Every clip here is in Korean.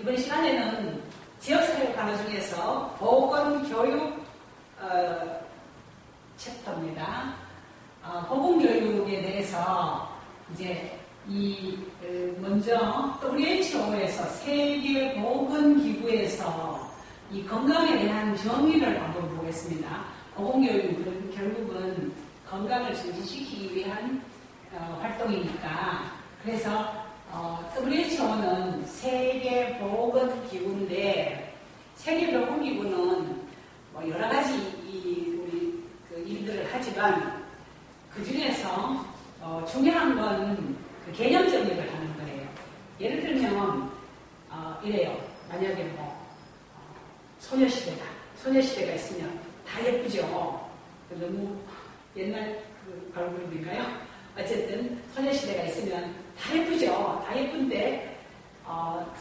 이번 시간에는 지역사회 단어 중에서 보건교육 챕터입니다. 보건교육에 대해서 이제 먼저 WHO에서 세계보건기구에서 이 건강에 대한 정의를 한번 보겠습니다. 보건교육은 결국은 건강을 증진시키기 위한 활동이니까 그래서 WHO는 세계보건기구인데 세계보건기구는 뭐 여러 가지 우리 일들을 하지만 그 중에서 중요한 건 그 개념 정리를 하는 거예요. 예를 들면 이래요. 만약에 소녀시대가 있으면 다 예쁘죠. 너무 옛날 그 걸그룹인가요? 어쨌든 소녀시대가 있으면 다 예쁘죠. 다 예쁜데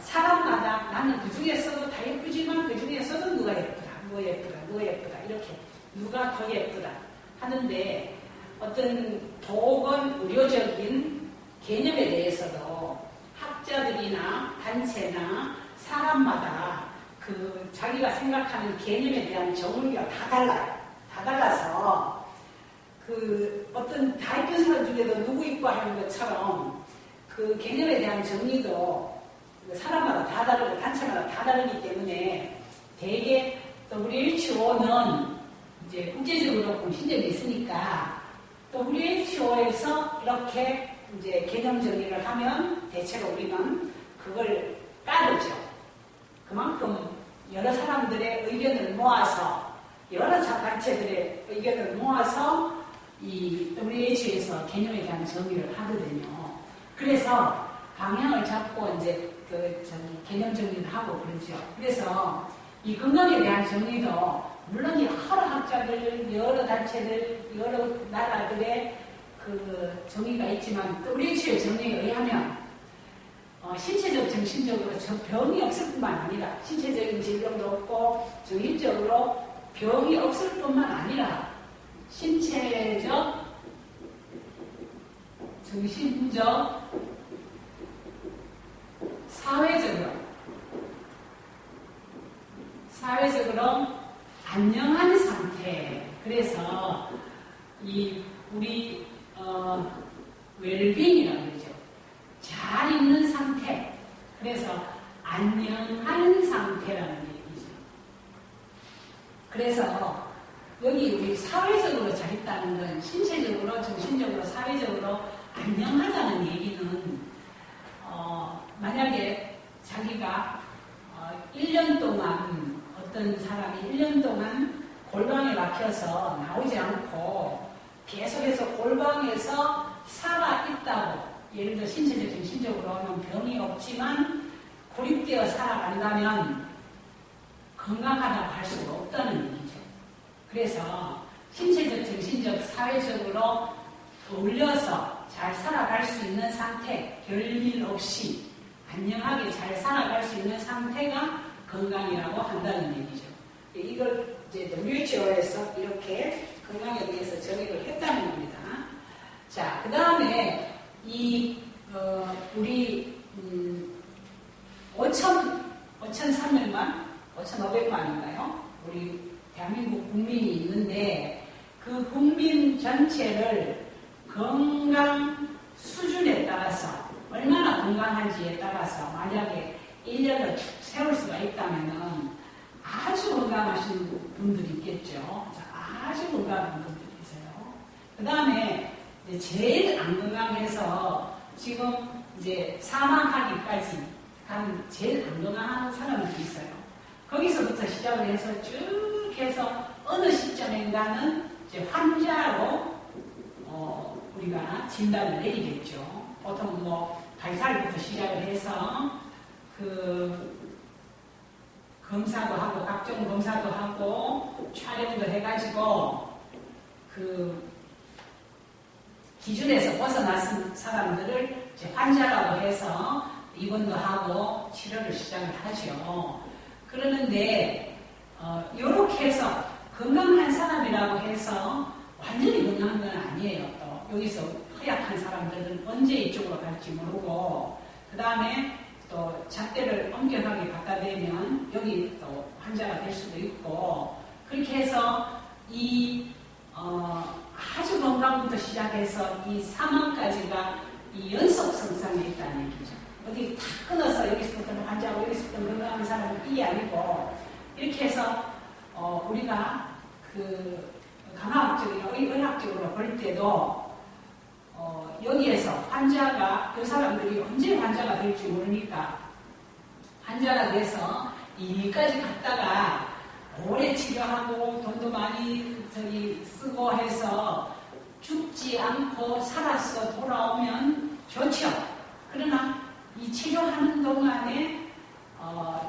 사람마다 나는 그 중에서도 다 예쁘지만 그 중에서도 누가 예쁘다 이렇게 누가 더 예쁘다 하는데 어떤 보건 의료적인 개념에 대해서도 학자들이나 단체나 사람마다 그 자기가 생각하는 개념에 대한 정의가 다 달라요. 다 달라서 그 어떤 다 예쁜 사람 중에도 누구 이뻐 하는 것처럼 그 개념에 대한 정의도 사람마다 다 다르고 단체마다 다 다르기 때문에 대개 WHO는 이제 국제적으로 공신력이 있으니까 WHO에서 이렇게 이제 개념 정의를 하면 대체로 우리는 그걸 따르죠. 그만큼 여러 사람들의 의견을 모아서 여러 단체들의 의견을 모아서 이 WHO에서 개념에 대한 정의를 하거든요. 그래서 방향을 잡고 이제 개념 정리를 하고 그러죠. 그래서 이 건강에 대한 정의도 물론 여러 학자들, 여러 단체들, 여러 나라들의 그 정의가 있지만 WHO의 정의에 의하면 신체적, 정신적으로 병이 없을 뿐만 아니라 신체적인 질병도 없고 정신적으로 병이 없을 뿐만 아니라 신체적, 정신적, 사회적으로 안녕한 상태. 그래서 우리 웰빙이라고 그러죠. 잘 있는 상태. 그래서 안녕한 상태라는 얘기죠. 그래서 여기 우리 사회적으로 잘 있다는 건 신체적으로, 정신적으로, 사회적으로 안녕하다는 얘기는 만약에 자기가 1년 동안 어떤 사람이 1년 동안 골방에 막혀서 나오지 않고 계속해서 골방에서 살아있다고 예를 들어 신체적, 정신적으로는 병이 없지만 고립되어 살아간다면 건강하다고 할 수가 없다는 얘기죠. 그래서 신체적, 정신적, 사회적으로 어울려서 잘 살아갈 수 있는 상태, 별일 없이 안녕하게 잘 살아갈 수 있는 상태가 건강이라고 한다는 얘기죠. 이걸 이제 WHO에서 이렇게 건강에 대해서 정의를 했다는 겁니다. 자, 그 다음에 우리 5,300만, 5,500만인가요? 우리 대한민국 국민이 있는데 그 국민 전체를 건강 수준에 따라서 얼마나 건강한지에 따라서 만약에 1년을 쭉 세울 수가 있다면은 아주 건강하신 분들이 있겠죠. 아주 건강한 분들이 있어요. 그 다음에 제일 안 건강해서 지금 이제 사망하기까지 간 제일 안 건강한 사람들이 있어요. 거기서부터 시작을 해서 쭉 해서 어느 시점인가는 이제 환자로 우리가 진단을 내리겠죠. 보통 발살부터 시작을 해서 검사도 하고 각종 검사도 하고 촬영도 해가지고 기준에서 벗어난 사람들을 이제 환자라고 해서 입원도 하고 치료를 시작을 하죠. 그러는데 이렇게 해서 건강한 사람이라고 해서 완전히 건강한 건 아니에요. 또 여기서 허약한 사람들은 언제 이쪽으로 갈지 모르고 그 다음에 또 잣대를 엄격하게 갖다 대면 여기 또 환자가 될 수도 있고 그렇게 해서 아주 건강부터 시작해서 이 사망까지가 이 연속 성상에 있다는 얘기죠. 어디 다 끊어서 여기서부터 환자하고 여기서부터 건강한 사람은 이게 아니고 이렇게 해서 우리가 그 간호학적이나 의학적으로 볼 때도 여기에서 환자가 이 사람들이 언제 환자가 될지 모르니까 환자가 돼서 이까지 갔다가 오래 치료하고 돈도 많이 쓰고 해서 죽지 않고 살아서 돌아오면 좋죠. 그러나 이 치료하는 동안에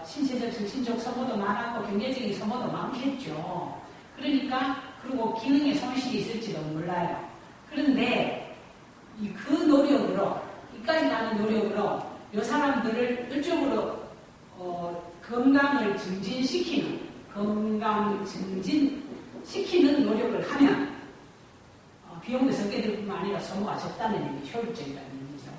신체적, 정신적 소모도 많았고 경제적인 소모도 많겠죠. 그러니까 그리고 기능의 손실이 있을지도 몰라요. 그런데 그 노력으로 이까지 가는 노력으로 이 사람들을 일적으로 건강을 증진시키는 건강 증진시키는 노력을 하면 비용도 적게 들 뿐만 아니라 소모가 적다는 얘기, 효율적이라는 얘기죠.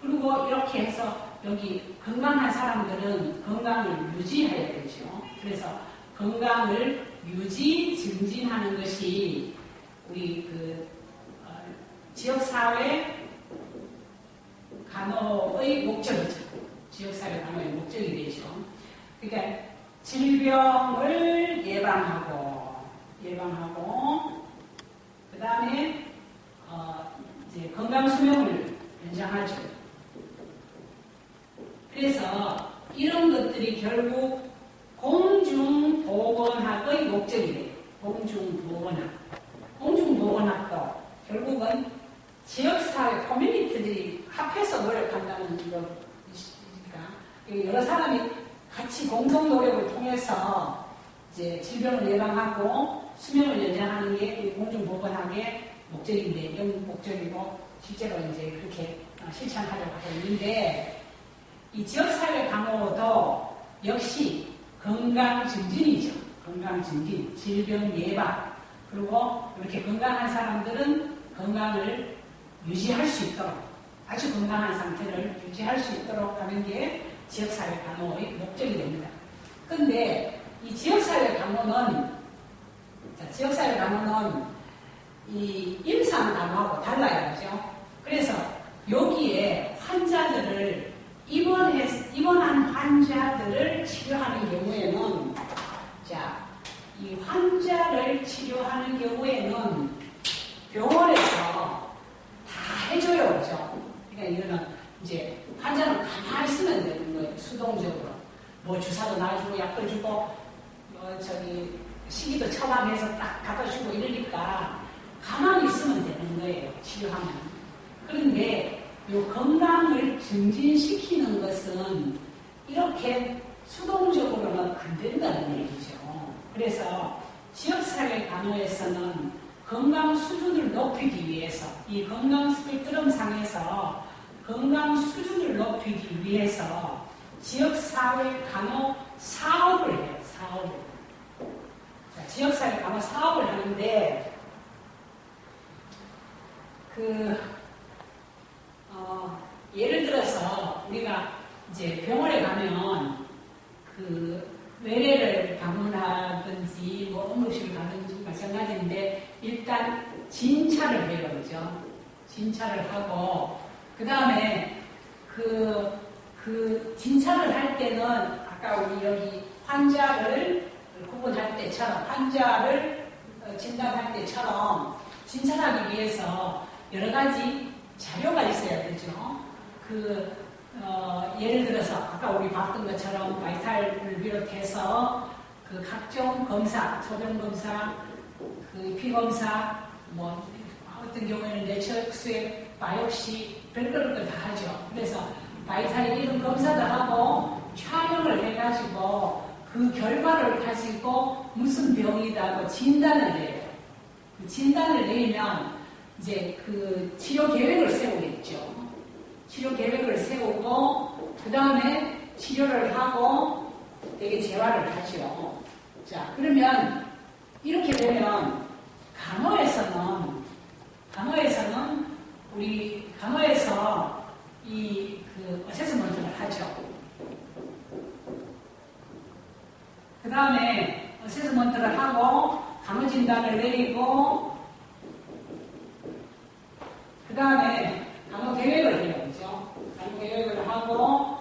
그리고 이렇게 해서 여기 건강한 사람들은 건강을 유지해야 되죠. 그래서 건강을 유지, 증진하는 것이 우리 지역사회 간호의 목적이죠. 지역사회 간호의 목적이 되죠. 그러니까 질병을 예방하고 그 다음에 이제 건강 수명을 연장하죠. 그래서 이런 것들이 결국 공중보건학의 목적이 돼요. 공중보건학도 결국은 지역사회 커뮤니티들이 합해서 노력한다는 것이니까 여러 사람이 같이 공동 노력을 통해서 이제 질병을 예방하고 수명을 연장하는 게 공중보건학의 목적인데 목적이고 실제로 이제 그렇게 실천하려고 하고 있는데 이 지역사회 강호도 역시 건강 증진이죠. 건강 증진, 질병 예방 그리고 이렇게 건강한 사람들은 건강을 유지할 수 있도록 아주 건강한 상태를 유지할 수 있도록 하는 게 지역사회 간호의 목적이 됩니다. 그런데 이 지역사회 간호는 이 임상 간호하고 달라요, 그죠? 그래서 여기에 환자들을 입원한 환자들을 치료하는 경우에는 이 환자를 치료하는 경우에는 병원에서 다 해줘요, 그죠? 그러니까 이거는 이제 환자는 가만히 있으면 되는 거예요, 수동적으로. 뭐 주사도 놔주고, 약도 주고, 시기도 처방해서 딱 갖다 주고 이러니까 가만히 있으면 되는 거예요, 치료하면. 그런데 이 건강을 증진시키는 것은 이렇게 수동적으로는 안 된다는 얘기죠. 그래서 지역사회 간호에서는 건강 수준을 높이기 위해서 이 건강 스펙트럼 상에서 건강 수준을 높이기 위해서 지역사회 간호 사업을 해요. 지역사회 간호 사업을 하는데 예를 들어서 우리가 이제 병원에 가면 외래를 방문하든지 뭐 응급실을 가든지 마찬가지인데 일단 진찰을 해요, 그죠? 진찰을 하고 그 다음에 진찰을 할 때는 아까 우리 여기 환자를 구분할 때처럼 환자를 진단할 때처럼 진찰하기 위해서 여러 가지 자료가 있어야 되죠. 예를 들어서 아까 우리 봤던 것처럼 바이탈을 비롯해서 각종 검사, 소변 검사, 피 검사, 뭐 어떤 경우에는 내처 수액, 바이옵시 별걸 다 하죠. 그래서 바이탈 이런 검사도 하고 촬영을 해가지고 그 결과를 가지고 무슨 병이다고 진단을 내요. 진단을 내면 이제 치료 계획을 세우겠죠. 치료 계획을 세우고 그 다음에 치료를 하고 되게 재활을 하죠. 자, 그러면 이렇게 되면 간호에서 이 어세스먼트를 하죠. 다음에 어세스먼트를 하고 간호진단을 내리고 그 다음에 간호계획을 해요. 그죠? 간호계획을 하고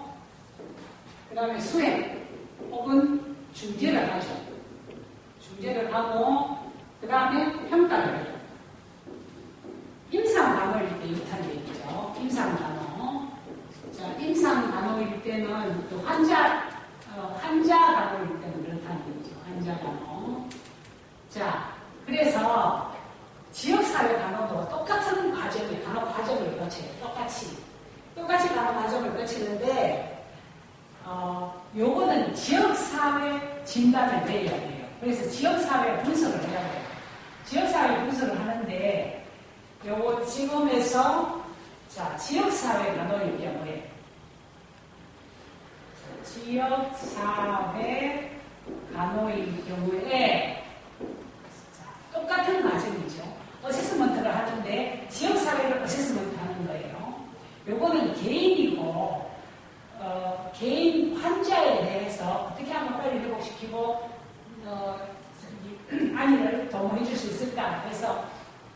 그 다음에 수행 혹은 중재를 하죠. 중재를 하고 그 다음에 평가를 해요. 임상간호일 때 이렇다는 얘기죠. 임상간호. 자, 임상간호일 때는 또 환자 간호일 때는 그렇다는 얘기죠. 환자 간호. 자, 그래서 지역사회 간호도 똑같은 과정에 간호 과정을 거쳐요. 똑같이 간호 과정을 거치는데 요거는 지역사회 진단을 내려야 돼요. 그래서 지역사회 분석을 해야 돼요. 지역사회 분석을 하는데 요거 지금에서 자, 지역사회 간호일 경우에 지역사회 간호일 경우에 자, 똑같은 과정이죠. 어세스먼트를 하는데 지역사회를 어세스먼트 하는 거예요. 요거는 개인이고 개인 환자에 대해서 어떻게 하면 빨리 회복시키고 안위를 도모해 줄 수 있을까 해서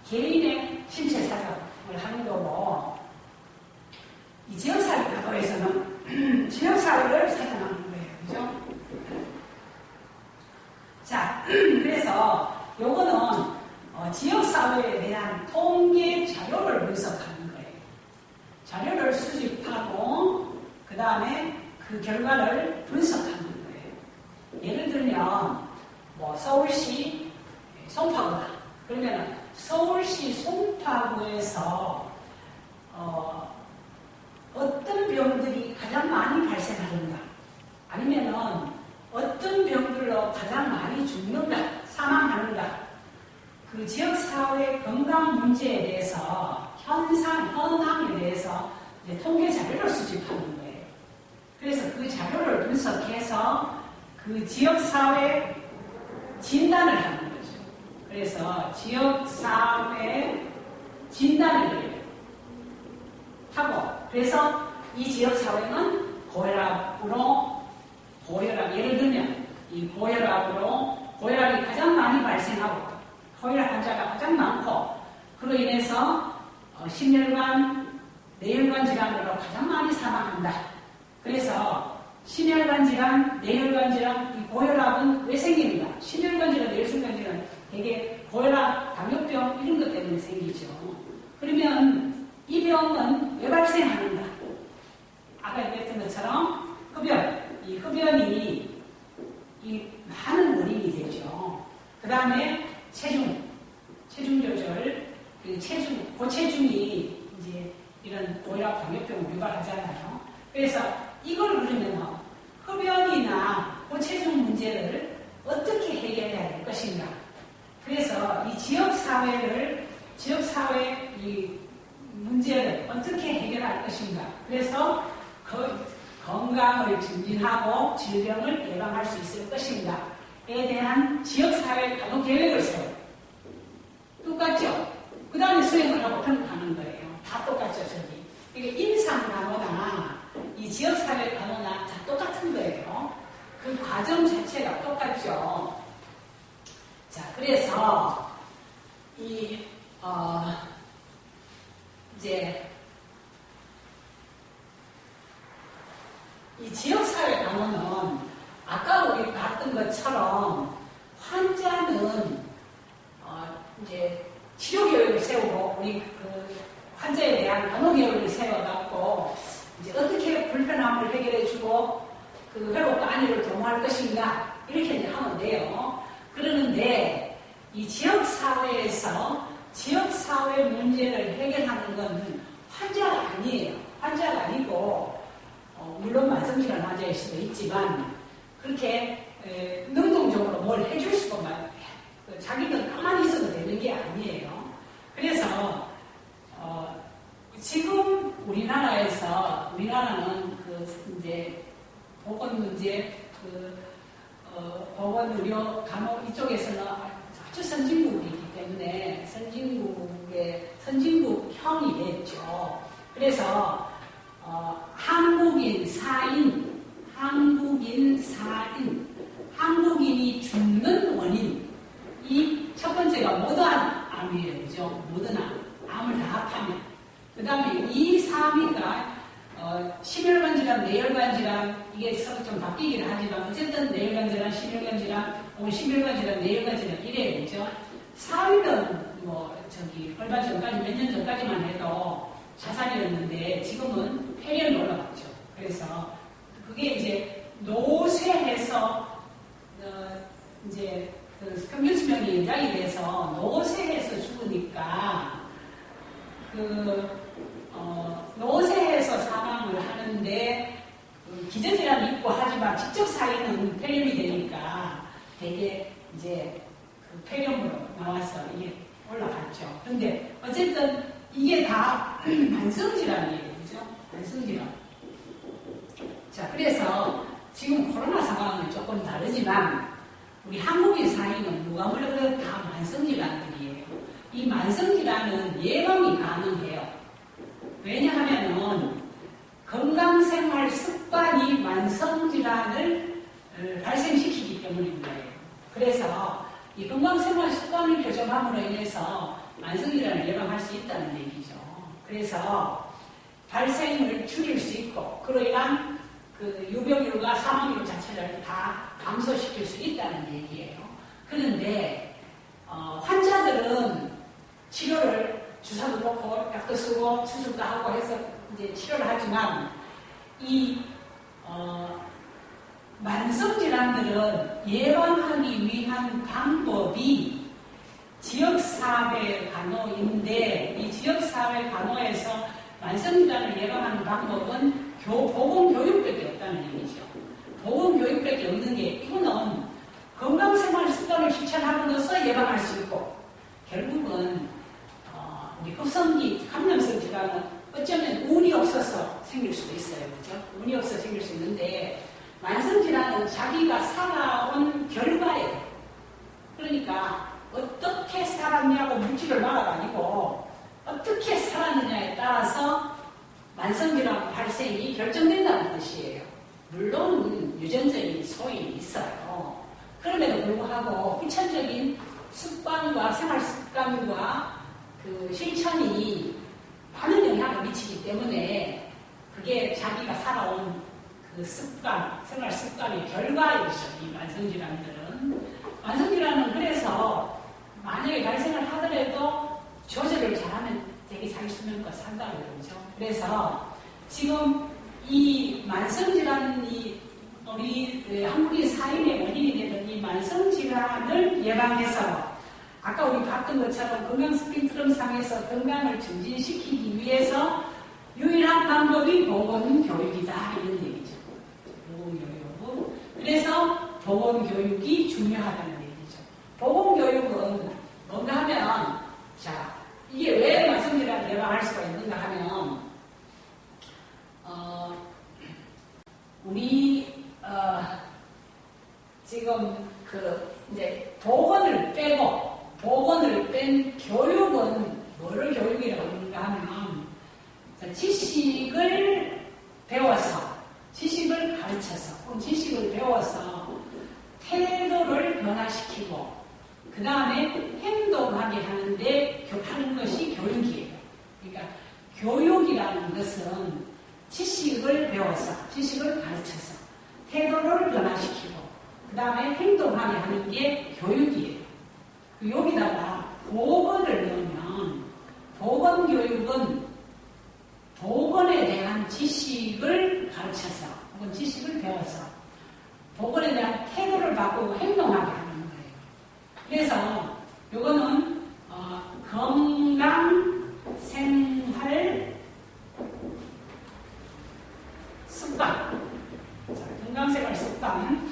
개인의 신체 사정을 하는 거고 이 지역사회 간호에서는 지역사회를 사정하는 거예요. 그죠? 자, 그래서 요거는 지역사회에 대한 통계 자료를 분석하는 거예요. 자료를 수집하고 그 다음에 그 결과를 분석하는 거예요. 예를 들면 뭐 서울시 송파구다. 그러면 서울시 송파구에서 어떤 병들이 가장 많이 발생하는가 아니면은 어떤 병들로 가장 많이 죽는가 사망하는가 그 지역사회 건강 문제에 대해서 현황에 대해서 이제 통계 자료를 수집하는 거예요. 그래서 그 자료를 분석해서 그 지역사회 진단을 하는 거죠. 그래서 지역사회 진단을 하고 그래서 이 지역사회는 고혈압으로 고혈압 예를 들면 이 고혈압이 가장 많이 발생하고 고혈압 환자가 가장 많고 그로 인해서 심혈관, 뇌혈관 질환으로 가장 많이 사망한다. 그래서 심혈관 질환, 뇌혈관 질환, 이 고혈압은 왜 생깁니까? 심혈관 질환, 뇌혈관 질환 되게 고혈압, 당뇨병 이런 것 때문에 생기죠. 그러면 이 병은 왜 발생하는가? 아까 얘기했던 것처럼 이 흡연이 이 많은 원인이 되죠. 그 다음에 체중 조절, 고체중이 이제 이런 고혈압, 당뇨병을 유발하잖아요. 그래서 이걸 그러면 흡연이나 고체중 문제를 어떻게 해결해야 될 것인가? 그래서 이 지역사회 이 문제를 어떻게 해결할 것인가? 그래서 건강을 증진하고 질병을 예방할 수 있을 것인가에 대한 지역사회 간호 계획을 세워요. 똑같죠? 그 다음에 수행을 하고 평가하는 거예요. 다 똑같죠, 저기. 이게 임상간호나 이 지역사회 간호나 다 똑같은 거예요. 그 과정 자체가 똑같죠. 자, 그래서 이제 이 지역사회 간호는 아까 우리 봤던 것처럼 환자는 이제 치료계획을 세우고 우리 그 환자에 대한 간호계획을 세워갖고 이제 어떻게 불편함을 해결해주고 그 회복과 안위를 도모할 것인가 이렇게 이제 하면 돼요. 그러는데 이 지역사회에서 지역사회 문제를 해결하는 건 환자가 아니에요. 환자가 아니고 물론 만성질환 환자일 수도 있지만 그렇게 능동적으로 뭘 해줄 수가 자기는 가만히 있어도 되는 게 아니에요. 그래서 지금 우리나라는 그 이제 보건 문제 보건 의료 간호 이쪽에서는 아주 선진국이기 때문에 선진국형이 됐죠. 그래서 한국인이 죽는 원인, 이 첫 번째가 모던한 암이에요. 그죠? 모던한 암을 다 합하면. 그 다음에 2, 3위가 심혈관 질환, 뇌혈관 질환, 이게 서로 좀 바뀌긴 하지만 어쨌든 뇌혈관 질환, 심혈관 질환, 혹은 심혈관 질환, 뇌혈관 질환 이래요. 그죠? 4위는 얼마 전까지, 몇 년 전까지만 해도 자살이었는데 지금은 폐렴이 올라갔죠. 그래서 그게 이제 노쇠해서 이제 평균 수명이 연장이 돼서 노쇠해서 죽으니까 노쇠해서 사망을 하는데 기저질환이 있고 하지만 직접 사인은 폐렴이 되니까 되게 이제 폐렴으로 나와서 이게 올라갔죠. 근데 어쨌든 이게 다 만성질환이에요. 그죠? 만성질환. 자, 그래서 지금 코로나 상황은 조금 다르지만 우리 한국인 사이는 누가 뭐라 그래도 다 만성질환들이에요. 이 만성질환은 예방이 가능해요. 왜냐하면은 건강생활 습관이 만성질환을 발생시키기 때문인 거예요. 그래서 이 건강생활 습관을 교정함으로 인해서 만성질환을 예방할 수 있다는 얘기죠. 그래서 발생을 줄일 수 있고 그로 인한 유병률과 사망률 자체를 다 감소시킬 수 있다는 얘기예요. 그런데 환자들은 치료를 주사도 놓고 약도 쓰고 수술도 하고 해서 이제 치료를 하지만 이 만성질환들은 예방하기 위한 방법이 지역사회 간호인데 이 지역사회 간호에서 만성질환을 예방하는 방법은 보건교육밖에 없다는 얘기죠. 보건교육밖에 없는 게 이거는 건강생활 습관을 실천함으로써 예방할 수 있고 결국은 우리 흡성기 감염성 질환은 어쩌면 운이 없어서 생길 수도 있어요. 그죠? 운이 없어서 생길 수 있는데 만성질환은 자기가 살아온 결과예요. 그러니까 어떻게 살았냐고 물질을 말아가지고 어떻게 살았느냐에 따라서 만성질환 발생이 결정된다는 뜻이에요. 물론 유전적인 소인이 있어요. 그럼에도 불구하고 후천적인 습관과 생활 습관과 실천이 많은 영향을 미치기 때문에 그게 자기가 살아온 습관, 생활 습관의 결과이죠. 이 만성질환들은. 만성질환은 그래서 만약에 발생을 하더라도 조절을 잘하면 되게 자기 수명껏 산다고 그러죠. 그래서 지금 이 만성질환이 우리 한국인 사인의 원인이 되는 이 만성질환을 예방해서 아까 우리 봤던 것처럼 건강 스펙트럼상에서 건강을 증진시키기 위해서 유일한 방법이 보건교육이다 이런 얘기죠. 보건교육. 그래서 보건교육이 중요하다는 얘기죠. 보건교육은 뭔가 하면 자 이게 왜 만성질환을 예방할 수가 있는가 하면 우리 지금 이제 보건을 뺀 교육은 뭐를 교육이라고 하는가 하면 지식을 배워서 지식을 가르쳐서 지식을 배워서 태도를 변화시키고 그 다음에 행동하게 하는 것이 교육이에요. 그러니까 교육이라는 것은 지식을 배워서 지식을 가르쳐서 태도를 변화시키고 그 다음에 행동하게 하는 게 교육이에요. 여기다가 보건을 넣으면 보건교육은 보건에 대한 지식을 가르쳐서 혹은 지식을 배워서 보건에 대한 태도를 바꾸고 행동하게 하는 거예요. 그래서 이거는 건강생활 습관 건강생활 습관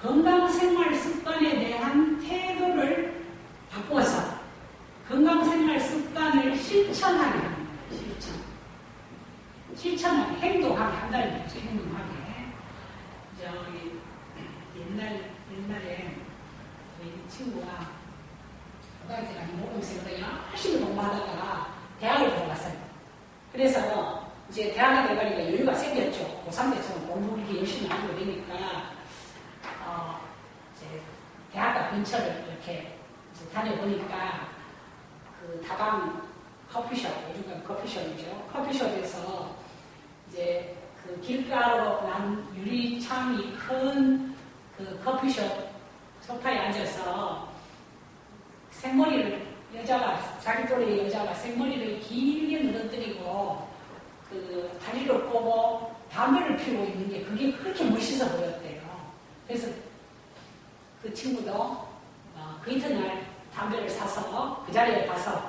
건강생활 습관에 대한 태도를 바꿔서 건강생활 습관을 실천하게 하는 거예요. 실천하게, 행동하게 한다는 거죠. 행동하게. 저기 옛날에 저희 친구가 고등학생 아닌 모범생으로 열심히 공부하다가 대학을 들어갔어요. 그래서 이제 대학에 들어가니까 여유가 생겼죠. 고3 때처럼 공부를 이렇게 열심히 하고 되니까 근처를 이렇게 다녀보니까 그 다방 커피숍, 요즘은 커피숍이죠. 커피숍에서 이제 그 길가로 난 유리창이 큰 그 커피숍 소파에 앉아서 생머리를 자기 또래 여자가 생머리를 길게 늘어뜨리고 그 다리를 꼬고 담배를 피우고 있는 게 그게 그렇게 멋있어 보였대요. 그래서 그 친구도 그 이튿날 담배를 사서 그 자리에 가서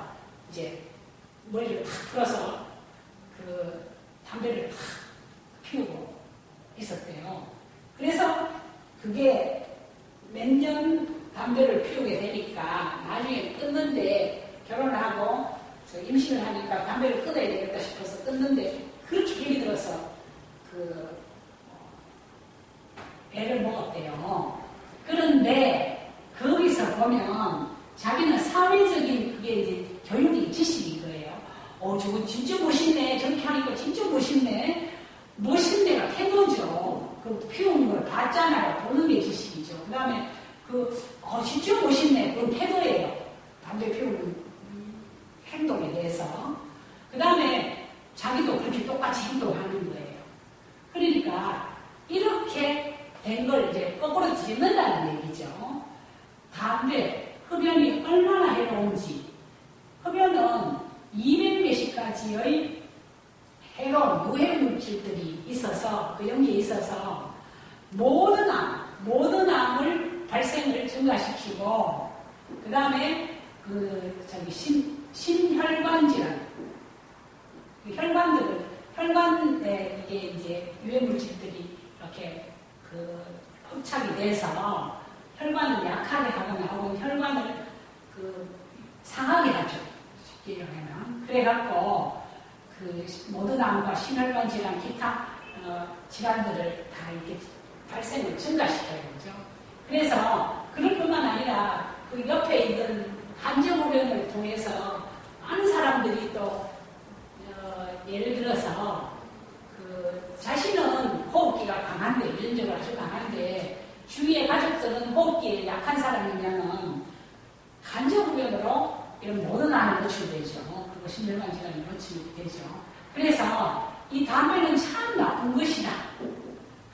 이제 머리를 탁 풀어서 그 담배를 탁 피우고 있었대요. 그래서 그게 몇 년 담배를 피우게 되니까 나중에 끊는데 결혼을 하고 임신을 하니까 담배를 끊어야 되겠다 싶어서 끊는데 그렇게 힘이 들어서 그 애를 먹었대요. 그런데 거기서 보면 자기는 사회적인 그게 이제 교육이 지식인 거예요. 저거 진짜 멋있네. 저렇게 하니까 진짜 멋있네. 멋있네가 태도죠. 그 피우는 걸 봤잖아요. 보는 게 지식이죠. 그 다음에 진짜 멋있네. 그건 태도예요. 담배 피우는 행동에 대해서. 그 다음에 자기도 그렇게 똑같이 행동하는 거예요. 그러니까 이렇게 된 걸 이제 거꾸로 뒤집는다는 얘기죠. 담배, 흡연이 얼마나 해로운지. 흡연은 200몇십 가지의 해로운 유해 물질들이 있어서 그 연기에 있어서 모든 암을 발생을 증가시키고 그 다음에 심혈관 질환 혈관에 이게 이제 유해 물질들이 이렇게 흡착이 돼서 혈관을 약하게 하거나 혹은 혈관을 상하게 하죠. 쉽게 얘기하면 그래갖고 모든 암과 심혈관 질환, 기타 질환들을 다 이렇게 발생을 증가시켜요. 그죠? 그래서 그럴 뿐만 아니라 그 옆에 있는 간접흡연을 통해서 많은 사람들이 또 예를 들어서 자신은 호흡기가 강한데, 유전적으로 아주 강한데 주위의 가족들은 호흡기에 약한 사람이면은 간접흡연으로 이런 모든 암에 노출되죠. 그리고 심혈관 질환에 노출되죠. 그래서 이 담배는 참 나쁜 것이다.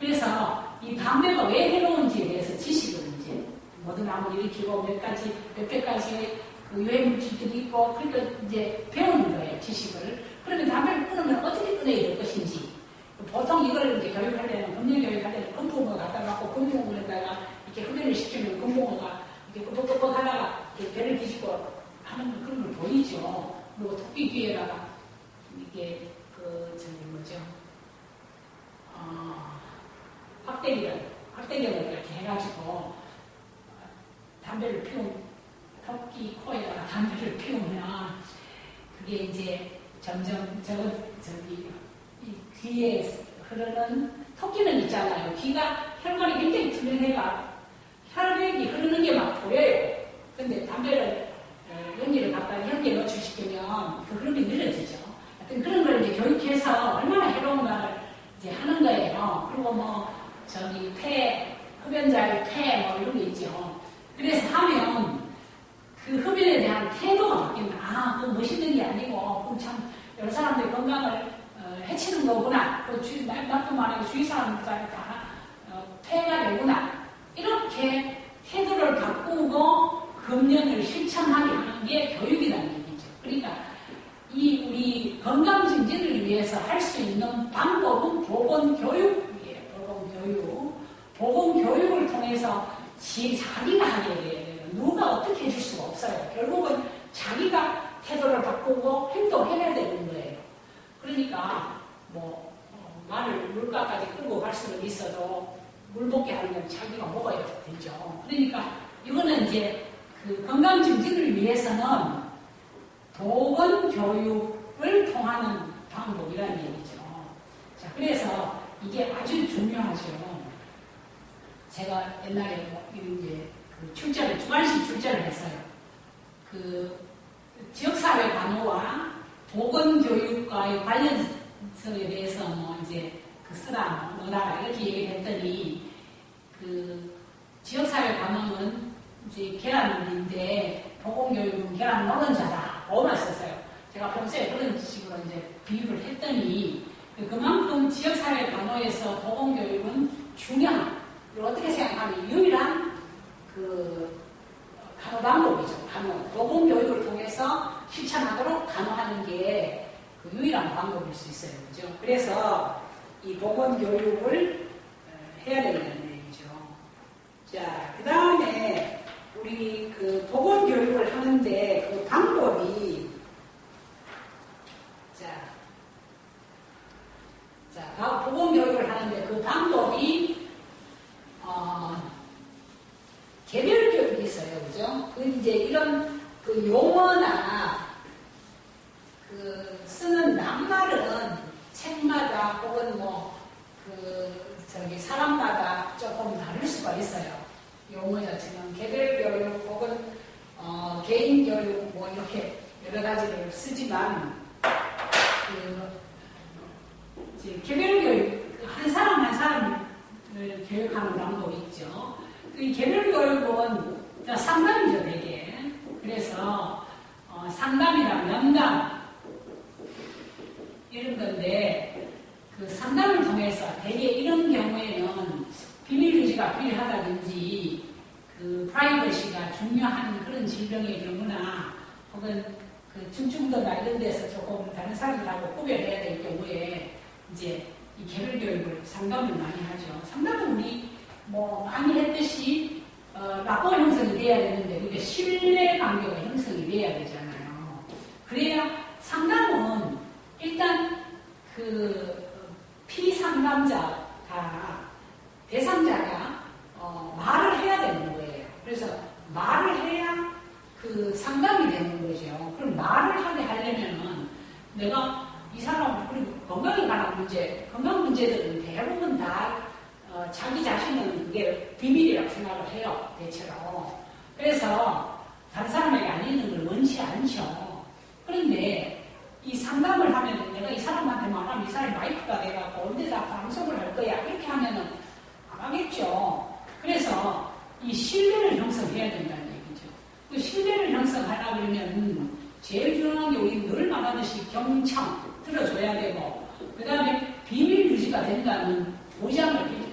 그래서 이 담배가 왜 해로운지에 대해서 지식을 이제 모든 암을 일으키고 몇백 가지의 유해 물질들이 있고 그러니까 이제 배우는 거예요. 지식을. 그러면 담배를 끊으면 어떻게 끊어야 될 것인지. 보통 이걸 이제 교육할 때는 금연 교육할 때는 금붕어 갖다 놓고 금붕어에다가 이렇게 흡연을 시키면 금붕어가 이렇게 끄덕끄덕 하다가 배를 뒤집고 하는 그런 걸 보이죠. 그리고 토끼 귀에다가 이게 확대경을 이렇게 해가지고 담배를 토끼 코에다가 담배를 피우면 그게 이제 점점 이 귀에 흐르는 토끼는 있잖아요. 귀가 혈관이 굉장히 투명해가 혈액이 흐르는 게 막 보여요. 근데 담배를 연기를 갖다 연기에 노출시키면 그 흐름이 느려지죠. 하여튼 그런 걸 이제 교육해서 얼마나 해로운가를 이제 하는 거예요. 그리고 흡연자의 폐 이런 게 있죠. 그래서 하면 그 흡연에 대한 태도가 바뀌면 그건 멋있는 게 아니고 그건 참 여러 사람들의 건강을 해치는 거구나. 나쁜 말이고 주위 사람들까지 다 폐가 되구나. 이렇게 태도를 바꾸고 금연을 실천하게 하는 게 교육이라는 얘기죠. 그러니까 우리 건강 증진을 위해서 할 수 있는 방법은 보건교육이에요. 보건교육을 통해서 자기가 하게 돼요. 누가 어떻게 해줄 수가 없어요. 결국은 자기가 태도를 바꾸고 행동해야 되는 거예요. 그러니까 말을 물가까지 끌고 갈 수는 있어도 물 먹게 하는 건 자기가 먹어야 되죠. 그러니까 이거는 이제 건강 증진을 위해서는 보건교육을 통하는 방법이라는 얘기죠. 자, 그래서 이게 아주 중요하죠. 제가 옛날에 이제 주관식 출제를 했어요. 지역사회 간호와 보건교육과의 관련성에 대해서 이제 쓰라, 넣어라 이렇게 얘기를 했더니 지역사회 간호는 이제 계란인데 보건교육은 계란 노른자다. 뭐만 썼어요. 제가 평소에 그런 식으로 이제 비유를 했더니 그만큼 지역사회 간호에서 보건교육은 중요한, 어떻게 생각하면 유일한 그 간호 방법이죠. 간호. 보건교육을 통해서 실천하도록 간호하는 게 그 유일한 방법일 수 있어요. 그죠? 그래서 이 보건교육을 해야 된다는 얘기죠. 자, 그 다음에 우리 그 보건교육을 하는데 그 방법이 보건교육을 하는데 그 방법이 개별 교육이 있어요. 그죠? 그 이제 이런 그 용어나 그 쓰는 낱말은 책마다 혹은 사람마다 조금 다를 수가 있어요. 용어 자체는 개별 교육 혹은 개인 교육 뭐 이렇게 여러 가지를 쓰지만 개별 교육, 한 사람 한 사람을 교육하는 방법이 있죠. 이 개별 교육은 상담이죠, 되게. 그래서 상담이랑 면담 이런 건데 그 상담을 통해서 되게 이런 경우에는 비밀 유지가 필요하다든지 그 프라이버시가 중요한 그런 질병의 경우나 혹은 그 중증도나 이런 데서 조금 다른 사람들하고 구별해야 될 경우에 이제 이 개별 교육을 상담을 많이 하죠. 상담은 우리 많이 했듯이 rapport 형성이 돼야 되는데 우리가 신뢰 관계가 형성이 돼야 되잖아요. 그래야 상담은 일단 그 피상담자가 대상자가 말을 해야 되는 거예요. 그래서 말을 해야 그 상담이 되는 거죠. 그럼 말을 하게 하려면은 내가 이 사람, 그리고 건강에 관한 문제, 건강 문제들은 대부분 다 자기 자신은 그게 비밀이라고 생각을 해요, 대체로. 그래서 다른 사람에게 알리는 걸 원치 않죠. 그런데 이 상담을 하면 내가 이 사람한테 말하면 이 사람이 마이크가 돼갖고 언제 다 방송을 할 거야 이렇게 하면은 안 하겠죠. 그래서 이 신뢰를 형성해야 된다는 얘기죠. 그 신뢰를 형성하려고 그러면 제일 중요한 게 우리 늘 말하듯이 경청 들어줘야 되고, 그 다음에 비밀 유지가 된다는 보장을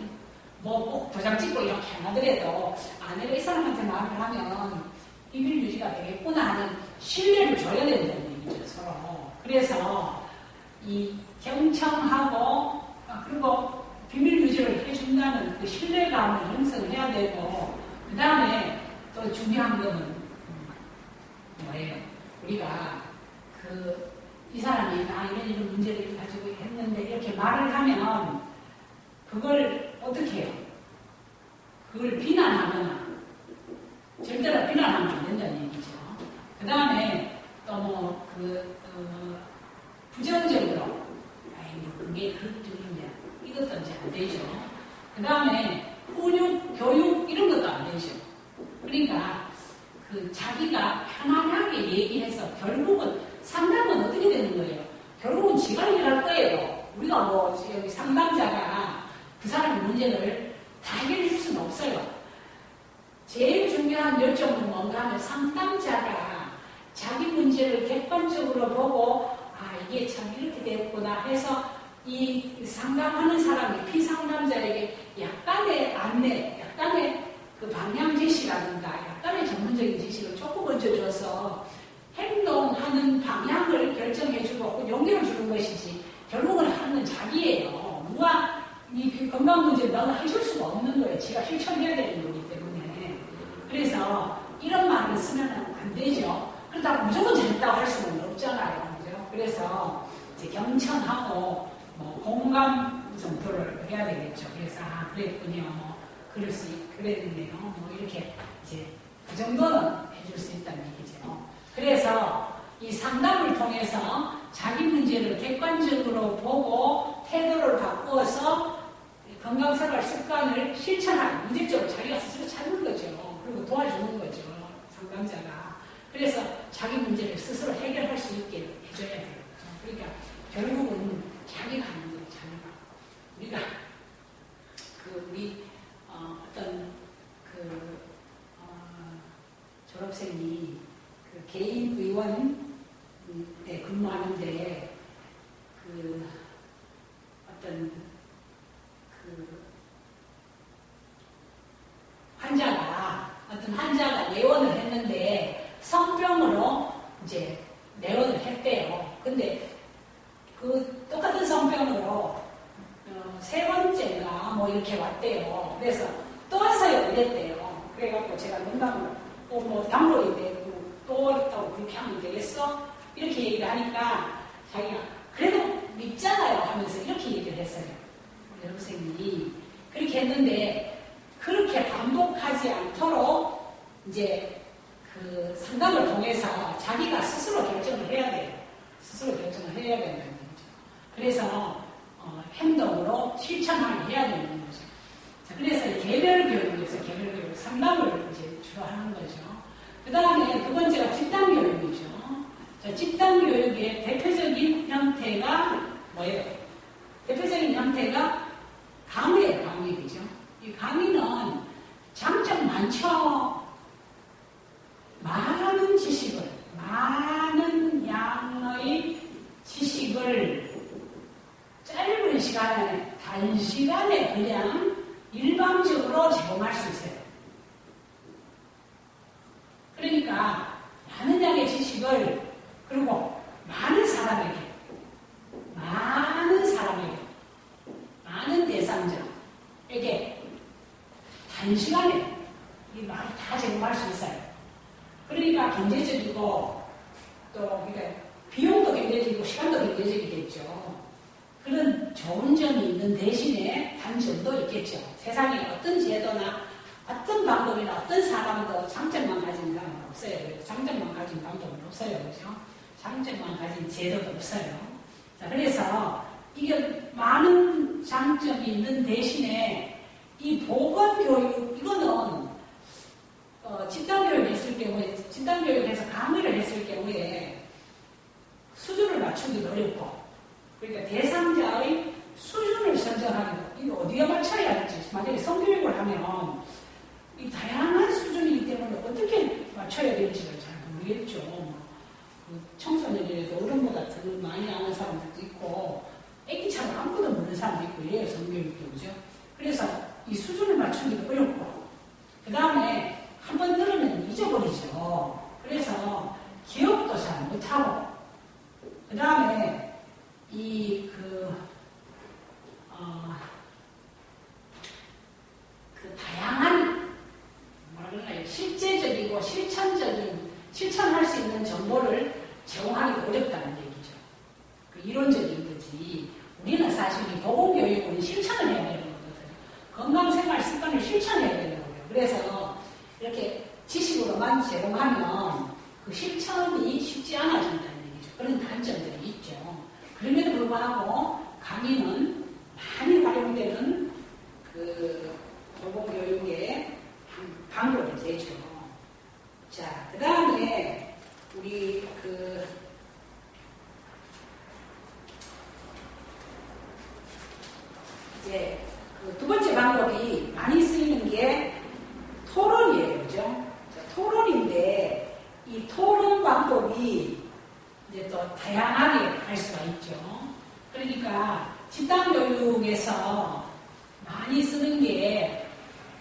꼭 도장 찍고 이렇게 안 하더라도 내가 이 사람한테 말을 하면 비밀 유지가 되겠구나 하는 신뢰를 줘야 된다는 얘기죠, 서로. 그래서 이 경청하고 그리고 비밀 유지를 해준다는 그 신뢰감을 형성해야 되고, 그 다음에 또 중요한 거는 뭐예요? 우리가 이 사람이 이런 문제를 가지고 했는데 이렇게 말을 하면 그걸 어떻게 해요? 그걸 비난하거나 절대로 비난하면 안 된다는 얘기죠. 그 다음에 또 부정적으로 그게 그쪽인데 이것도 이제 안 되죠. 그 다음에 훈육, 교육 이런 것도 안 되죠. 그러니까 자기가 편안하게 얘기해서 결국은 상담은 어떻게 되는 거예요? 결국은 지가 해결할 거예요. 우리가 여기 상담자가 그 사람의 문제를 다 해결해 줄 수는 없어요. 제일 중요한 요점은 뭔가 하면 상담자가 자기 문제를 객관적으로 보고 이게 참 이렇게 됐구나 해서 이 상담하는 사람이 피상담자에게 약간의 안내, 약간의 그 방향 지시라든가 약간의 전문적인 지시를 조금 얹어줘서 행동하는 방향을 결정해주고 용기를 주는 것이지 결국은 하는 자기예요. 누가 이 건강 문제 너가 해줄 수가 없는 거예요. 지가 실천해야 되는 거기 때문에. 그래서 이런 말을 쓰면 안 되죠. 그렇다고 무조건 잘했다고 할 수는 없잖아요. 그죠? 그래서 이제 경청하고 공감 정도를 해야 되겠죠. 그래서 그랬군요. 그랬네요. 이렇게 이제 그 정도는 해줄 수 있다는 얘기죠. 그래서 이 상담을 통해서 자기 문제를 객관적으로 보고 태도를 바꾸어서 건강생활 습관을 실천하는, 문제적으로 자기가 스스로 찾는 거죠. 그리고 도와주는 거죠, 상담자가. 그래서 자기 문제를 스스로 해결할 수 있게 해줘야 돼요. 그러니까 결국은 자기가 하는 거예요, 자기가. 우리가 어떤 학생이 그 개인 의원에 근무하는데 그 어떤 그 어떤 환자가 내원을 했는데 성병으로 이제 내원을 했대요. 근데 그 똑같은 성병으로 세 번째가 뭐 이렇게 왔대요. 그래서 또 왔어요 이랬대요. 그래갖고 제가 농담으로 뭐 담으로 되고 또 있다고 그렇게 하면 되겠어? 이렇게 얘기를 하니까 자기가 그래도 믿잖아요 하면서 이렇게 얘기를 했어요. 우리 선생님이 그렇게 했는데 그렇게 반복하지 않도록 이제 그 상담을 통해서 자기가 스스로 결정을 해야 돼요. 스스로 결정을 해야 된다는 거죠. 그래서 행동으로 실천하게 해야 되는 거죠. 자, 그래서 개별 교육에서 개별 교육 상담을 이제 주로 하는 거죠. 그 다음에 두 번째가 집단 교육이죠. 자, 집단 교육의 대표적인 형태가 뭐예요? 대표적인 형태가 강의예요, 강의이죠. 이 강의는 장점 많죠. 많은 지식을, 많은 양의 지식을 짧은 시간에, 단시간에 그냥 일방적으로 제공할 수 있어요. 그러니까 많은 양의 지식을 그리고 많은 사람에게 많은 대상자에게 단시간에 이 말을 다 제공할 수 있어요. 그러니까 경제적이고 또 그러니까 비용도 경제적이고 시간도 경제적이겠죠. 그런 좋은 점이 있는 대신에 단점도 있겠죠. 세상에 어떤 제도나 어떤 방법이나 어떤 사람도 장점만 가진 사람은 없어요. 장점만 가진 방법은 없어요. 그렇죠? 장점만 가진 제도도 없어요. 자, 그래서 이게 많은 장점이 있는 대신에 이 보건교육, 이거는 집단교육 했을 경우에, 집단교육에서 강의를 했을 경우에 수준을 맞추기도 어렵고, 그러니까 대상자의 수준을 선정하기도, 이거 어디에 맞춰야 할지, 만약에 성교육을 하면 이 다양한 수준이기 때문에 어떻게 맞춰야 될지를 잘 모르겠죠. 청소년에서 어른보다 더 많이 아는 사람들도 있고, 애기처럼 아무것도 모르는 사람도 있고, 이래요, 성교육도, 그죠? 그래서 이 수준을 맞추기도 어렵고, 그 다음에 한 번 들으면 잊어버리죠. 그래서 기억도 잘 못하고, 그 다음에 다양한, 뭐라 그러나요? 실제적이고 실천할 수 있는 정보를 제공하기가 어렵다는 얘기죠. 그 이론적인 거지. 우리는 사실 이 보건교육은 실천을 해야 되는 거거든요. 건강생활 습관을 실천해야 되는 거예요. 그래서 이렇게 지식으로만 제공하면 그 실천이 쉽지 않아진다는 얘기죠. 그런 단점들이 있죠. 그럼에도 불구하고 강의는 많이 활용되는 그 보건교육의 방법이 되죠. 자, 그 다음에 우리 이제 두 번째 방법이 많이 쓰이는 게 토론이에요. 그죠? 자, 토론인데 이 토론 방법이 이제 또 다양하게 할 수가 있죠. 그러니까 집단교육에서 많이 쓰는 게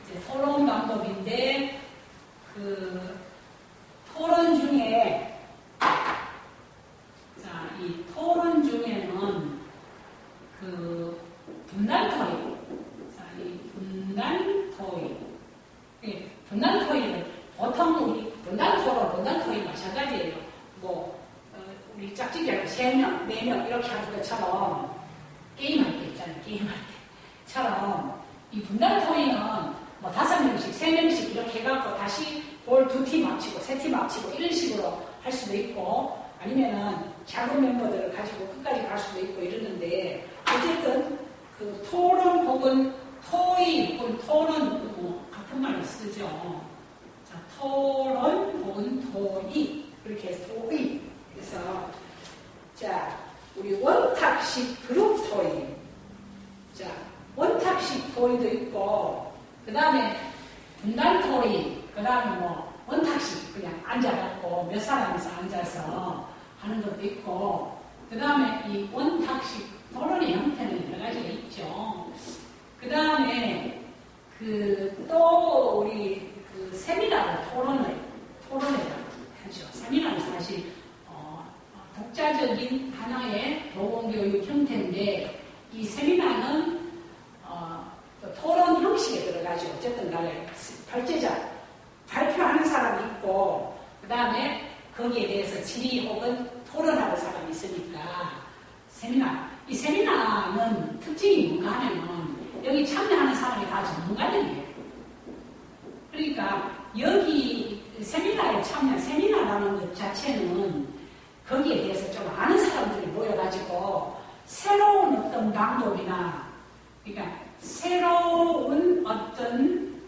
이제 토론 방법인데 그 토론 중에 이 토론 중에는 그 분단 토의, 이 분단 토의, 분단 토의는 보통 우리 분단 토의 마찬가지예요. 우리 짝짓기할 때 3명, 4명 이렇게 하는 것처럼 게임할 때 있잖아요. 게임할 때처럼 이 분단 토의는 5명씩, 3명씩 이렇게 해갖고 다시 볼 2팀 합치고 3팀 합치고 이런 식으로 할 수도 있고 아니면은 작은 멤버들을 가지고 끝까지 갈 수도 있고 이러는데 어쨌든 그 토론 혹은 토의 혹은 토론 같은 말을 쓰죠. 자, 토론 혹은 토의 그렇게 해서 토의. 그래서 자 우리 원탁식 그룹 토의. 자 원탁식 토의도 있고 그 다음에 분단 토의. 그 다음에 원탁식 그냥 앉아갖고 몇 사람이서 앉아서 하는 것도 있고, 그 다음에 이 원탁식 토론의 형태는 여러 가지가 있죠. 그 다음에 또 우리 세미나를 토론회라고 하죠. 세미나는 사실 독자적인 하나의 도공교육 형태인데, 이 세미나는 토론 형식에 들어가죠. 어쨌든 간에 발표하는 사람이 있고, 그 다음에 거기에 대해서 질의 혹은 토론하는 사람이 있으니까 이 세미나는 특징이 뭔가 하면 여기 참여하는 사람이 다 전문가들이에요. 그러니까 여기 세미나라는 것 자체는 거기에 대해서 좀 아는 사람들이 모여가지고 새로운 어떤 방법이나, 그러니까 새로운 어떤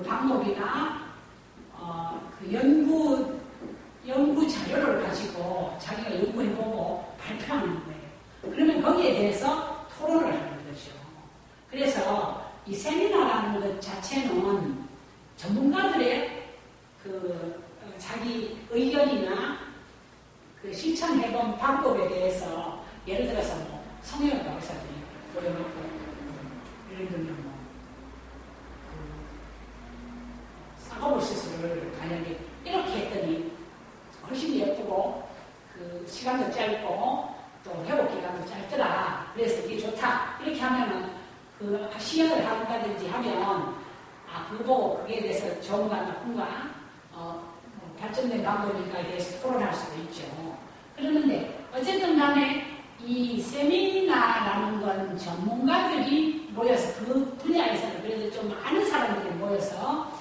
방법이나 연구 자료를 가지고 자기가 연구해보고 발표하는 거예요. 그러면 거기에 대해서 토론을 하는 거죠. 그래서 이 세미나라는 것 자체는 전문가들의 자기 의견이나 실천해본 방법에 대해서, 예를 들어서 성형외과 의사들이 모여놓고, 예를 들면 쌍꺼풀 수술을 만약에 이렇게 했더니 훨씬 예쁘고 시간도 짧고 또 회복 기간도 짧더라. 그래서 이게 좋다. 이렇게 하면은 시연을 한다든지 하면 그거 보고 그게 대해서 좋은가 나쁜가 발전된 방법인가에 대해서 토론할 수도 있죠. 그러는데 어쨌든 간에 이 세미나라는 건 전문가들이 모여서 그 분야에서는 그래도 좀 아는 사람들이 모여서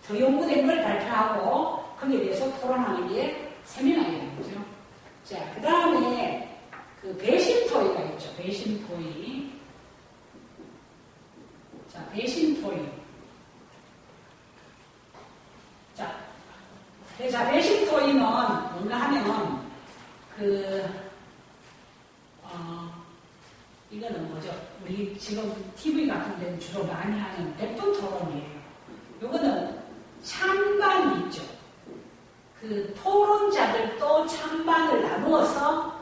더 연구된 걸 발표하고 거기에 대해서 토론하는 게 세미나예요. 그죠? 자, 그 다음에 배심토의가 있죠. 배심토의. 자, 배심토의. 자, 배심토의는 뭔가 하면 이거는 뭐죠? 우리 지금 TV 같은 데는 주로 많이 하는 백분 토론이에요. 이거는 찬반이 있죠. 토론자들도 찬반을 나누어서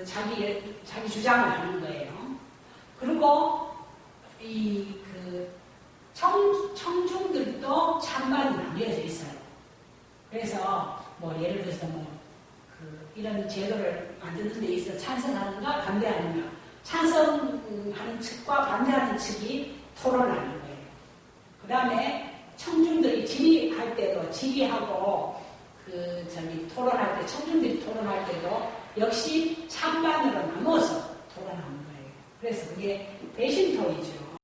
자기 주장을 하는 거예요. 그리고 청중들도 찬반이 나뉘어져 있어요. 그래서 예를 들어서 이런 제도를 만드는 데 있어서 찬성하는가 반대하는가, 찬성하는 측과 반대하는 측이 토론하는 거예요. 그 다음에 청중들이 질의할 때도 질의하고 토론할 때, 청중들이 토론할 때도 역시 찬반으로 나누어서 토론하는 거예요. 그래서 그게 배심토의죠.